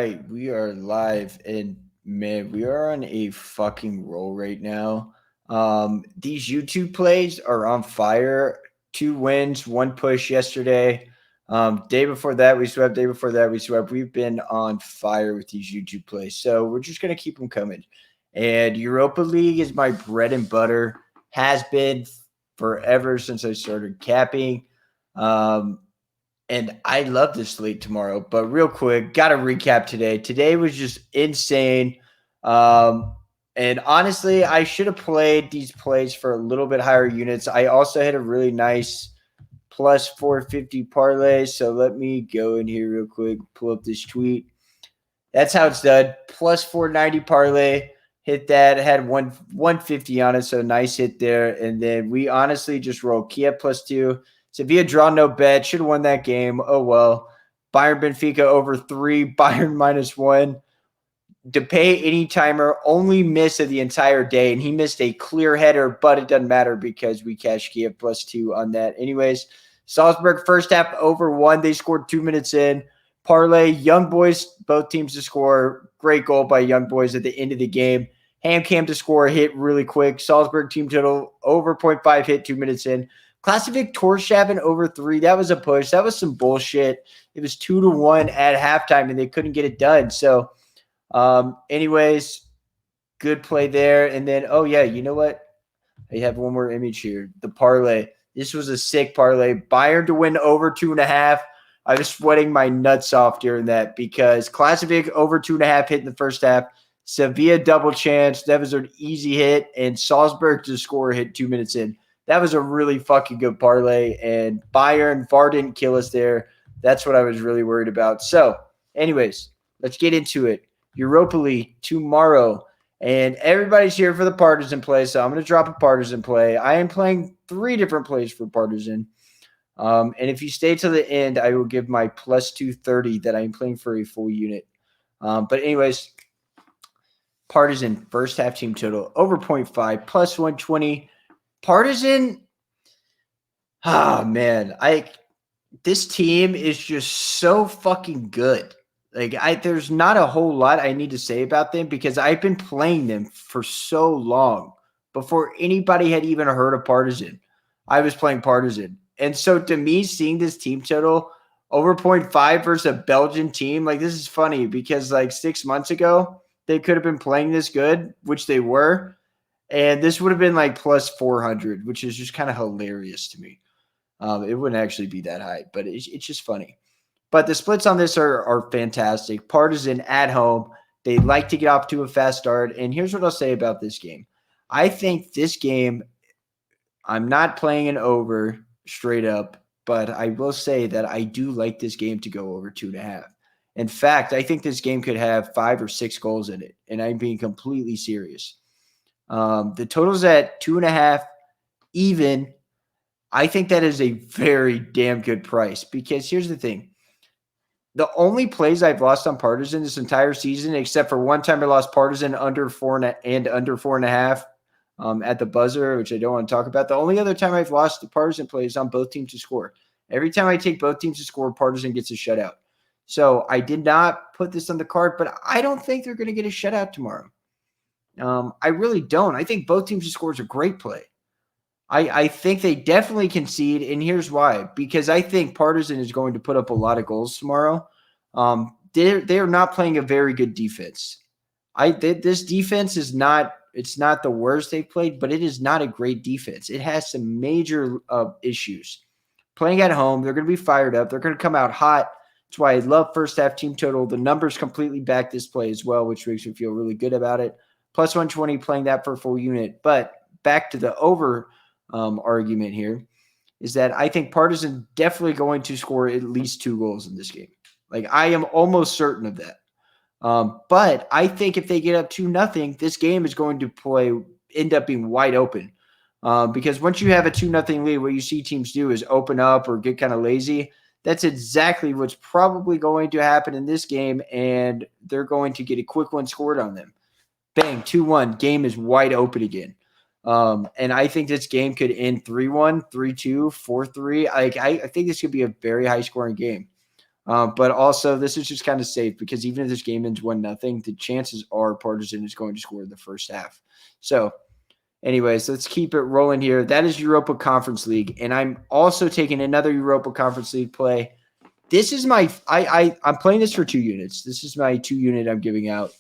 right, we are live, and man, we are on a fucking roll right now. These YouTube plays are on fire. 2 wins, 1 push yesterday. Day before that we swept. Day before that we swept. We've been on fire with these YouTube plays, so we're just gonna keep them coming. And Europa League is my bread and butter. Has been forever since I started capping. Um, and I love this slate tomorrow. But real quick, got to recap today. Today was just insane. And honestly, I should have played these plays for a little bit higher units. I also had a really nice plus 450 parlay. So let me go in here real quick, pull up this tweet. That's how it's done. Plus 490 parlay. Hit that. Had 150 on it. So nice hit there. And then we honestly just rolled Kiev +2. Sevilla draw no bet. Should have won that game. Oh well. Bayern Benfica over 3. Bayern -1. Depay any timer, only miss of the entire day, and he missed a clear header, but it doesn't matter because we cashed Kiev +2 on that. Anyways, Salzburg first half over 1. They scored 2 minutes in. Parlay, Young Boys, both teams to score. Great goal by Young Boys at the end of the game. Ham Cam to score, hit really quick. Salzburg team total over 0.5 hit 2 minutes in. Classic Torshavn over 3. That was a push. That was some bullshit. It was 2-1 at halftime, and they couldn't get it done. So, anyways, good play there. And then, oh yeah, you know what? I have one more image here. The parlay. This was a sick parlay. Bayern to win over 2.5. I was sweating my nuts off during that because Klasovic over 2.5 hit in the first half. Sevilla double chance. That was an easy hit. And Salzburg to score hit 2 minutes in. That was a really fucking good parlay. And Bayern, VAR didn't kill us there. That's what I was really worried about. So, anyways, let's get into it. Europa League tomorrow. And everybody's here for the Partizan play. So I'm going to drop a Partizan play. I am playing 3 different plays for Partizan. And if you stay till the end, I will give my plus 230 that I'm playing for a full unit. But anyways, Partizan first half team total over 0.5 plus 120. Partizan, man, this team is just so fucking good. There's not a whole lot I need to say about them because I've been playing them for so long before anybody had even heard of Partizan. I was playing Partizan. And so to me, seeing this team total over 0.5 versus a Belgian team, this is funny because 6 months ago, they could have been playing this good, which they were. And this would have been plus 400, which is just kind of hilarious to me. It wouldn't actually be that high, but it's just funny. But the splits on this are fantastic. Partizan at home. They like to get off to a fast start. And here's what I'll say about this game. I think this game, I'm not playing an over straight up, but I will say that I do like this game to go over 2.5. In fact, I think this game could have 5 or 6 goals in it. And I'm being completely serious. The total's at 2.5 even. I think that is a very damn good price because here's the thing. The only plays I've lost on Partizan this entire season, except for one time I lost Partizan under 4 and under 4.5 at the buzzer, which I don't want to talk about. The only other time I've lost the Partizan play is on both teams to score. Every time I take both teams to score, Partizan gets a shutout. So I did not put this on the card, but I don't think they're going to get a shutout tomorrow. I really don't. I think both teams to score is a great play. I think they definitely concede, and here's why. Because I think Partizan is going to put up a lot of goals tomorrow. They are not playing a very good defense. This defense is not – it's not the worst they've played, but it is not a great defense. It has some major issues. Playing at home, they're going to be fired up. They're going to come out hot. That's why I love first half team total. The numbers completely back this play as well, which makes me feel really good about it. Plus 120, playing that for a full unit. But back to the over – argument here is that I think Partizan definitely going to score at least 2 goals in this game. I am almost certain of that. But I think if they get up 2-0, this game is going to end up being wide open. Because once you have a 2-0 lead, what you see teams do is open up or get kind of lazy. That's exactly what's probably going to happen in this game, and they're going to get a quick one scored on them. Bang, 2-1. Game is wide open again. And I think this game could end 3-1, 3-2, 4-3. I think this could be a very high scoring game. But also, this is just kind of safe because even if this game ends 1-0, the chances are Partizan is going to score in the first half. So, anyways, let's keep it rolling here. That is Europa Conference League, and I'm also taking another Europa Conference League play. This is my I'm playing this for 2 units. This is my 2 unit I'm giving out.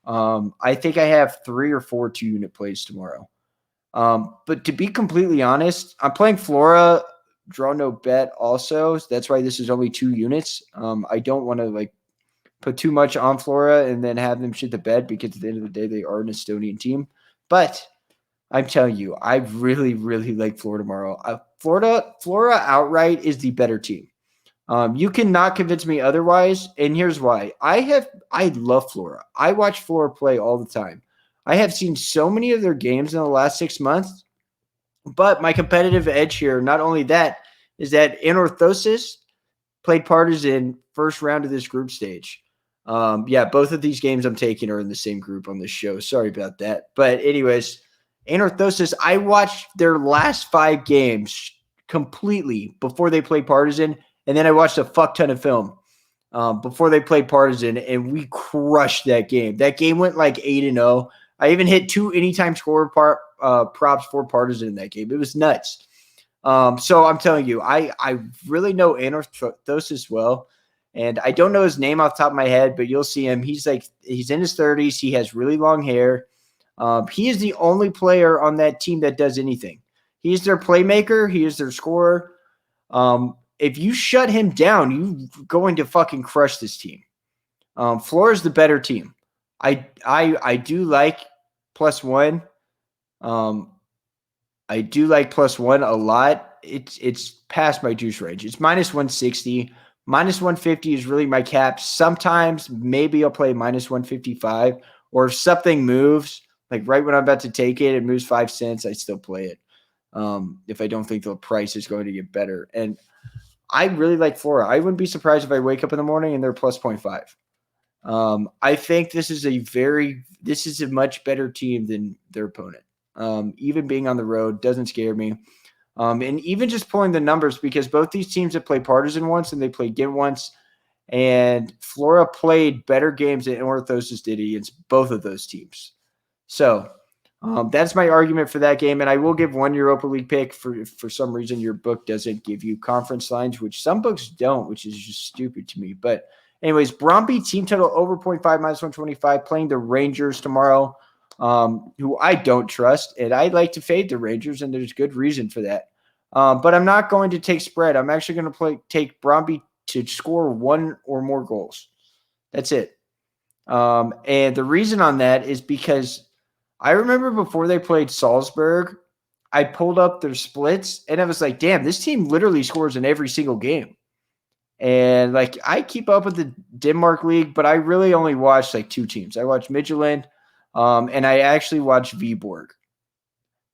I think I have 3 or 4 2-unit plays tomorrow. But to be completely honest, I'm playing Flora, draw no bet also. So that's why this is only 2 units. I don't want to put too much on Flora and then have them shit the bed because at the end of the day, they are an Estonian team. But I'm telling you, I really, really like Flora tomorrow. Flora outright is the better team. You cannot convince me otherwise, and here's why. I love Flora. I watch Flora play all the time. I have seen so many of their games in the last 6 months, but my competitive edge here, not only that, is that Anorthosis played Partizan first round of this group stage. Yeah, both of these games I'm taking are in the same group on this show. Sorry about that. But anyways, Anorthosis, I watched their last 5 games completely before they played Partizan, and then I watched a fuck ton of film before they played Partizan, and we crushed that game. That game went like 8-0. I even hit 2 anytime score props for Partizan in that game. It was nuts. So I'm telling you, I really know Anorthosis well, and I don't know his name off the top of my head, but you'll see him. He's in his 30s. He has really long hair. He is the only player on that team that does anything. He's their playmaker. He is their scorer. If you shut him down, you're going to fucking crush this team. Flora's the better team. I do like +1. I do like +1 a lot. It's past my juice range. It's -160. -150 is really my cap. Sometimes maybe I'll play -155, or if something moves, like right when I'm about to take it, it moves 5 cents, I still play it. If I don't think the price is going to get better. And I really like Flora. I wouldn't be surprised if I wake up in the morning and they're +0.5. I think this is a much better team than their opponent. Even being on the road doesn't scare me. And even just pulling the numbers, because both these teams have played Partizan once and they played Gint once, and Flora played better games than Orthosis did against both of those teams. So that's my argument for that game. And I will give 1 Europa League pick for some reason your book doesn't give you conference lines, which some books don't, which is just stupid to me. But anyways, Brondby team total over 0.5 -125, playing the Rangers tomorrow, who I don't trust. And I like to fade the Rangers, and there's good reason for that. But I'm not going to take spread. I'm actually going to take Brondby to score 1 or more goals. That's it. And the reason on that is because I remember before they played Salzburg, I pulled up their splits and I was like, damn, this team literally scores in every single game. And I keep up with the Denmark league, but I really only watch 2 teams. I watch Midtjylland, and I actually watch Viborg,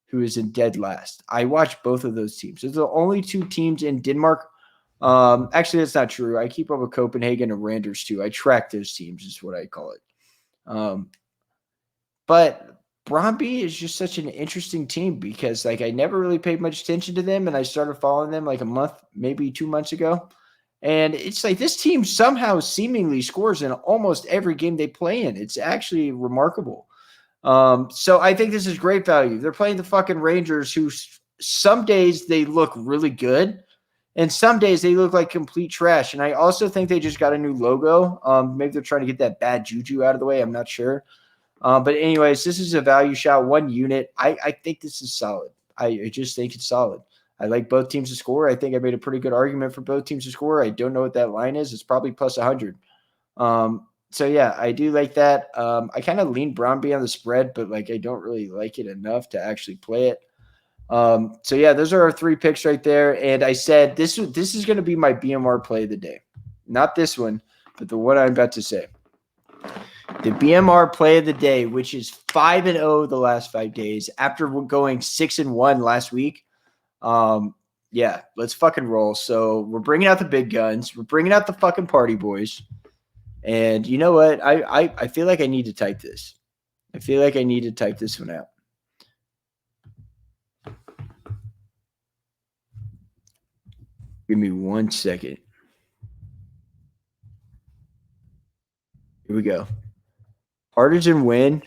who is in dead last. I watch both of those teams. Those are the only 2 teams in Denmark. Actually, that's not true. I keep up with Copenhagen and Randers too. I track those teams, is what I call it. But Brondby is just such an interesting team because I never really paid much attention to them, and I started following them a month, maybe 2 months ago. And it's this team somehow seemingly scores in almost every game they play in. It's actually remarkable. So I think this is great value. They're playing the fucking Rangers, who some days they look really good, and some days they look like complete trash. And I also think they just got a new logo. Maybe they're trying to get that bad juju out of the way. I'm not sure. But anyways, this is a value shot, 1 unit. I think this is solid. I just think it's solid. I like both teams to score. I think I made a pretty good argument for both teams to score. I don't know what that line is. It's probably +100. So yeah, I do like that. I kind of lean Brondby on the spread, but I don't really like it enough to actually play it. So yeah, those are our 3 picks right there. And I said this is going to be my BMR play of the day. Not this one, but the one I'm about to say. The BMR play of the day, which is 5-0 the last 5 days after going 6-1 last week. Yeah, let's fucking roll. So we're bringing out the big guns. We're bringing out the fucking party boys. And you know what? I feel like I need to type this. I feel like I need to type this one out. Give me 1 second. Here we go. Partizan win.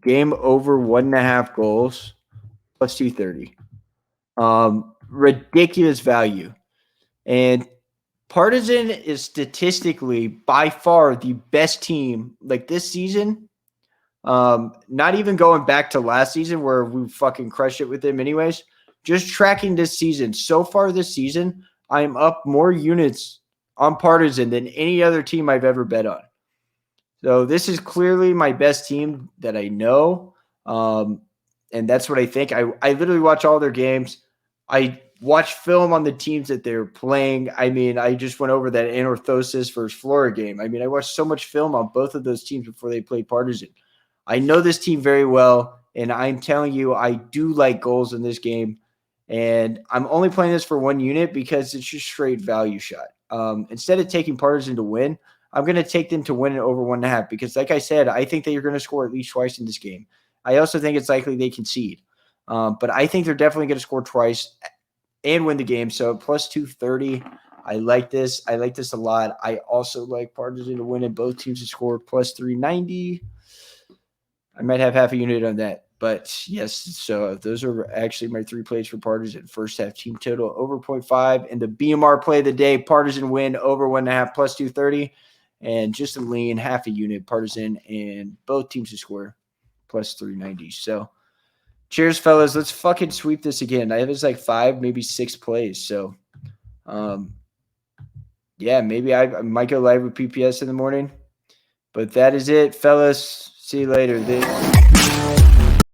Game over 1.5 goals. Plus 230. Ridiculous value. And Partizan is statistically by far the best team like this season. Not even going back to last season where we fucking crushed it with them anyways. Just tracking this season. So far this season, I'm up more units on Partizan than any other team I've ever bet on. So this is clearly my best team that I know. And that's what I think. I literally watch all their games. I watch film on the teams that they're playing. I mean, I just went over that Anorthosis versus Flora game. I mean, I watched so much film on both of those teams before they played Partizan. I know this team very well, and I'm telling you, I do like goals in this game. And I'm only playing this for one unit because it's just straight value shot. Instead of taking Partizan to win, I'm going to take them to win it over 1.5 because, like I said, I think that you're going to score at least twice in this game. I also think it's likely they concede. But I think they're definitely going to score twice and win the game. So plus 230, I like this. I like this a lot. I also like Partizan to win and both teams to score plus 390. I might have half a unit on that. But yes, so those are actually my 3 plays for Partizan. First half team total over 0.5. And the BMR play of the day, Partizan win over 1.5 plus 230. And just a lean, half a unit, Partizan, and both teams to score plus 390. So cheers, fellas. Let's fucking sweep this again. I have this like 5, maybe 6 plays. So yeah, maybe I might go live with PPS in the morning. But that is it, fellas. See you later.